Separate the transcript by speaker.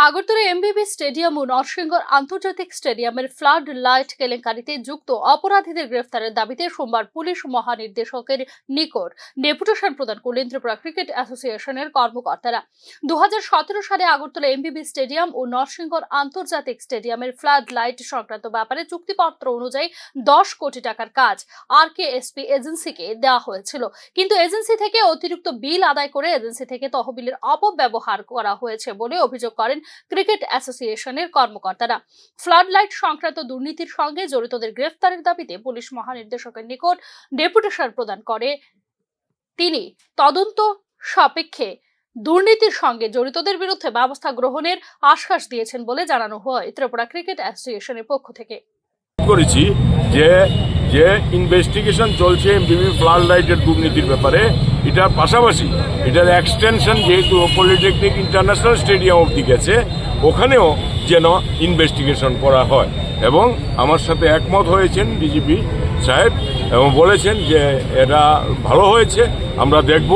Speaker 1: Agartala এমবিবি stadium ও নরসিংগড় আন্তর্জাতিক স্টেডিয়ামের flood light কেলেঙ্কারিতে যুক্ত অপরাধীদের গ্রেফতারের দাবিতে সোমবার পুলিশ মহানির্দেশকের নিকট ডেপুটেশন প্রদান করলেন ত্রিপুরা ক্রিকেট অ্যাসোসিয়েশনের কর্মকর্তারা। 2017 সালে আগরতলা এমবিবি স্টেডিয়াম ও নরসিংগড় আন্তর্জাতিক স্টেডিয়ামের ফ্লাড লাইট সংক্রান্ত ব্যাপারে চুক্তিপত্র অনুযায়ী 10 কোটি টাকার কাজ আরকেএসপি এজেন্সিকে দেওয়া হয়েছিল, কিন্তু এজেন্সি থেকে অতিরিক্ত বিল আদায় করে এজেন্সি থেকে তহবিলের অপব্যবহার করা হয়েছে বলে অভিযোগ করেন ক্রিকেট অ্যাসোসিয়েশনের কর্মকর্তারা। ফ্লাড লাইট সংক্রান্ত দুর্নীতির সঙ্গে জড়িতদের গ্রেফতারের দাবিতে পুলিশ মহানির্দেশকের নিকট ডেপুটেশন প্রদান করে তিনি তদন্ত সাপেক্ষে দুর্নীতির সঙ্গে জড়িতদের বিরুদ্ধে ব্যবস্থা গ্রহণের আশ্বাস দিয়েছেন বলে জানানো হয় ত্রিপুরা ক্রিকেট অ্যাসোসিয়েশনের পক্ষ থেকে।
Speaker 2: করেছি যে ইনভেস্টিগেশন চলছে এমবিবি ফ্লাড লাইটের দুর্নীতির ব্যাপারে, এটার পাশাপাশি এটার এক্সটেনশন যেহেতু পলিটেকনিক ইন্টারন্যাশনাল স্টেডিয়াম অবধি গেছে, ওখানেও যেন ইনভেস্টিগেশন করা হয়। এবং আমার সাথে একমত হয়েছেন ডিজিপি সাহেব এবং বলেছেন যে এটা ভালো হয়েছে, আমরা দেখব